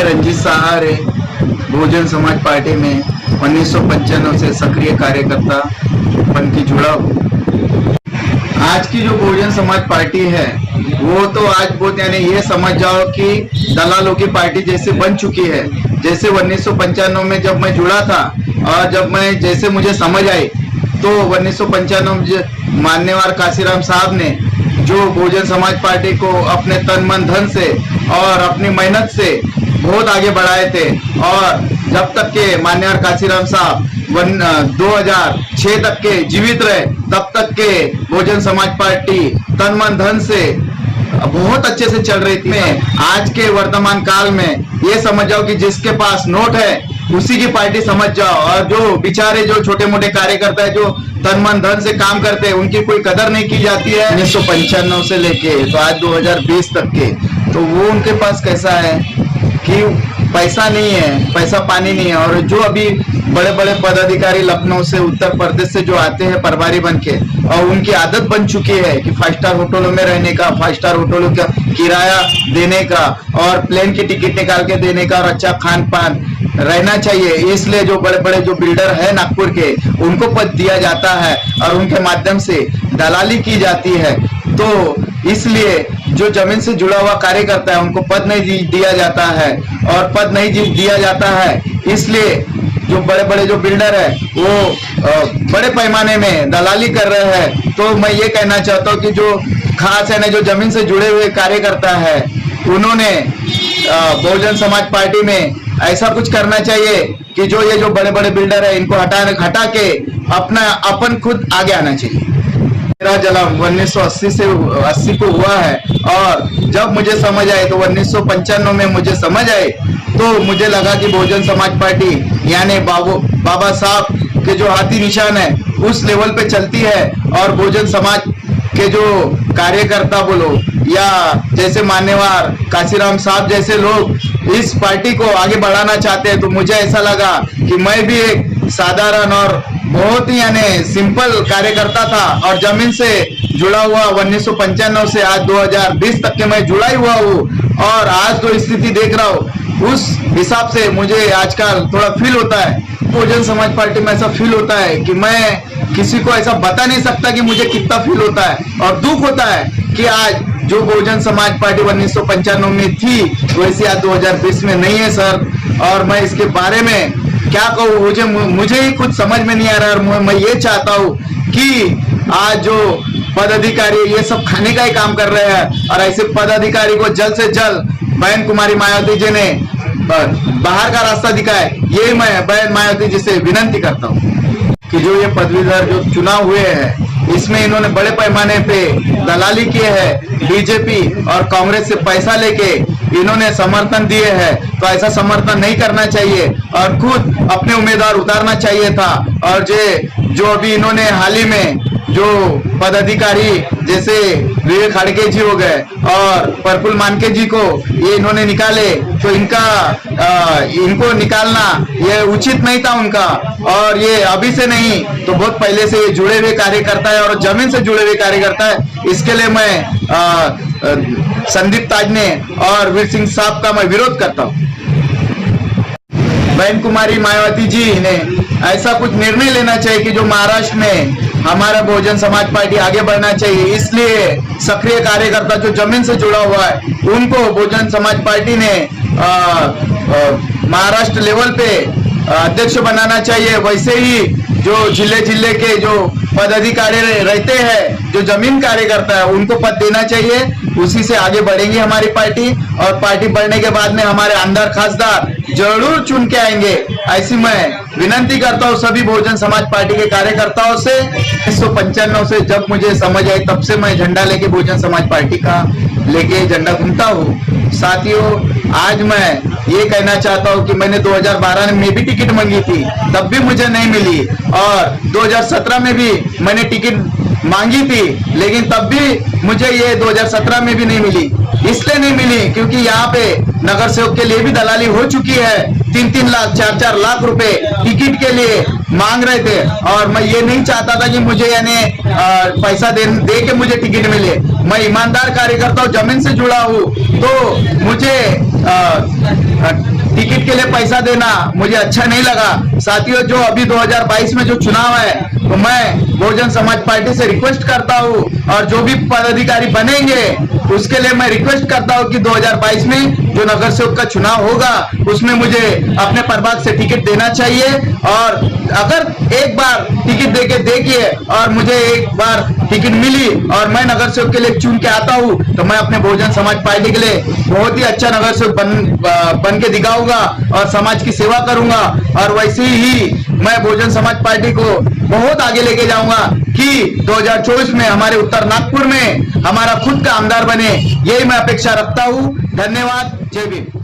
मैं रंजीत सहारे बहुजन समाज पार्टी में 1995 से सक्रिय कार्यकर्ता बन के जुड़ा हूँ। आज की जो बहुजन समाज पार्टी है वो तो आज बहुत यानी ये समझ जाओ कि दलालों की पार्टी जैसे बन चुकी है। जैसे 1995 में जब मैं जुड़ा था और जब मैं जैसे मुझे समझ आई तो 1995 में मान्यवर काशीराम साहब ने जो बहुजन समाज पार्टी को अपने तन मन धन से और अपनी मेहनत से बहुत आगे बढ़ाए थे और जब तक के मान्यवर काशीराम साहब 2006 तक के जीवित रहे तब तक के बहुजन समाज पार्टी तन मन धन से बहुत अच्छे से चल रही थी। आज के वर्तमान काल में ये समझ जाओ कि जिसके पास नोट है उसी की पार्टी समझ जाओ, और जो बेचारे जो छोटे मोटे कार्यकर्ता है जो तन मन धन से काम करते हैं उनकी कोई कदर नहीं की जाती है। 1995 से लेके तो आज 2020 तक के तो वो उनके पास कैसा है कि पैसा नहीं है, पैसा पानी नहीं है। और जो अभी बड़े बड़े पदाधिकारी लखनऊ से उत्तर प्रदेश से जो आते हैं प्रभारी बन के और उनकी आदत बन चुकी है कि 5 स्टार होटलों में रहने का, 5 स्टार होटलों का किराया देने का और प्लेन की टिकट निकाल के देने का और अच्छा खान पान रहना चाहिए। इसलिए जो बड़े बड़े जो बिल्डर है नागपुर के उनको पद दिया जाता है और उनके माध्यम से दलाली की जाती है। तो इसलिए जो जमीन से जुड़ा हुआ कार्यकर्ता है उनको पद नहीं दिया जाता है और पद नहीं दिया जाता है। इसलिए जो बड़े बड़े जो बिल्डर है वो बड़े पैमाने में दलाली कर रहे हैं। तो मैं ये कहना चाहता हूँ कि जो खास है ना जो जमीन से जुड़े हुए कार्यकर्ता है उन्होंने बहुजन समाज पार्टी में ऐसा कुछ करना चाहिए कि जो ये जो बड़े बड़े बिल्डर है इनको हटा के अपन खुद आगे आना चाहिए। मेरा जन्म 1980 से 80 को हुआ है और जब मुझे समझ आए तो 1995 में मुझे समझ आए तो मुझे लगा कि बहुजन समाज पार्टी यानी बाबा साहब के जो हाथी निशान है उस लेवल पे चलती है और बहुजन समाज के जो कार्यकर्ता बोलो या जैसे मान्यवर काशीराम साहब जैसे लोग इस पार्टी को आगे बढ़ाना चाहते हैं। तो मुझे ऐसा लगा कि मैं भी एक साधारण और बहुत ही यानी सिंपल कार्यकर्ता था और जमीन से जुड़ा हुआ 1995 से आज 2020 तक के मैं जुड़ा ही हुआ हूँ। और आज जो स्थिति देख रहा हूँ उस हिसाब से मुझे आजकल थोड़ा फील होता है, बहुजन समाज पार्टी में ऐसा फील होता है कि मैं किसी को ऐसा बता नहीं सकता कि मुझे कितना फील होता है। और दुख होता है कि आज जो बहुजन समाज पार्टी 1995 में थी वैसे आज 2020 में नहीं है सर। और मैं इसके बारे में क्या कहूँ, मुझे ही कुछ समझ में नहीं आ रहा। और मैं ये चाहता हूँ कि आज जो पदाधिकारी ये सब खाने का ही काम कर रहे हैं और ऐसे पदाधिकारी को जल्द से जल्द बहन कुमारी मायावती जी ने बाहर का रास्ता दिखाए। ये मैं बहन मायावती जी से विनंती करता हूँ कि जो ये पदवीधर जो चुनाव हुए हैं इसमें इन्होंने बड़े पैमाने पे दलाली किए हैं, बीजेपी और कांग्रेस से पैसा लेके इन्होंने समर्थन दिए हैं। तो ऐसा समर्थन नहीं करना चाहिए और खुद अपने उम्मीदवार उतारना चाहिए था। और जो अभी इन्होंने हाल ही में जो पदाधिकारी जैसे विवेक खाड़के जी हो गए और प्रफुल्ल मानके जी को ये इन्होंने निकाले तो इनको निकालना ये उचित नहीं था उनका। और ये अभी से नहीं तो बहुत पहले से ये जुड़े हुए कार्यकर्ता है और जमीन से जुड़े हुए कार्यकर्ता है। इसके लिए मैं संदीप ताजने और वीर सिंह साहब का मैं विरोध करता हूँ। बहन कुमारी मायावती जी ने ऐसा कुछ निर्णय लेना चाहिए कि जो महाराष्ट्र में हमारा बहुजन समाज पार्टी आगे बढ़ना चाहिए। इसलिए सक्रिय कार्यकर्ता जो जमीन से जुड़ा हुआ है उनको बहुजन समाज पार्टी ने महाराष्ट्र लेवल पे अध्यक्ष बनाना चाहिए। वैसे ही जो जिले के जो पदाधिकारी रहते हैं जो जमीन कार्यकर्ता है उनको पद देना चाहिए। उसी से आगे बढ़ेंगे हमारी पार्टी और पार्टी बढ़ने के बाद में हमारे अंदर खासदार जरूर चुन के आएंगे। ऐसी मैं विनंती करता हूँ सभी बहुजन समाज पार्टी के कार्यकर्ताओं से। 1995 से जब मुझे समझ आई तब से मैं झंडा लेके बहुजन समाज पार्टी का लेके झंडा घूमता हूँ। साथियों आज मैं ये कहना चाहता हूँ कि मैंने 2012 में भी टिकट मांगी थी तब भी मुझे नहीं मिली और 2017 में भी मैंने टिकट मांगी थी लेकिन तब भी मुझे ये 2017 में भी नहीं मिली। इसलिए नहीं मिली क्योंकि यहाँ पे नगर सेवक के लिए भी दलाली हो चुकी है। 3-3 लाख 4-4 लाख रुपए टिकट के लिए मांग रहे थे और मैं ये नहीं चाहता था कि मुझे यानी पैसा दे के मुझे टिकट मिले। मैं ईमानदार कार्यकर्ता हूँ, जमीन से जुड़ा हूँ तो मुझे टिकट के लिए पैसा देना मुझे अच्छा नहीं लगा। साथियों, जो अभी 2022 में जो चुनाव है, तो मैं बहुजन समाज पार्टी से रिक्वेस्ट करता हूँ, और जो भी पदाधिकारी बनेंगे उसके लिए मैं रिक्वेस्ट करता हूँ कि 2022 में जो नगर सेवक का चुनाव होगा उसमें मुझे अपने प्रभाग से टिकट देना चाहिए। और अगर एक बार टिकट देके देखिए और मुझे एक बार टिकट मिली और मैं नगर सेवक के लिए चुन के आता हूँ, तो मैं अपने बहुजन समाज पार्टी के लिए बहुत ही अच्छा नगर सेवक बन के दिखाऊंगा और समाज की सेवा करूंगा। और वैसे ही मैं बहुजन समाज पार्टी को बहुत आगे लेके जाऊंगा कि 2024 में हमारे उत्तर नागपुर में हमारा खुद का आमदार बने, यही मैं अपेक्षा रखता हूं। धन्यवाद। जय भीम।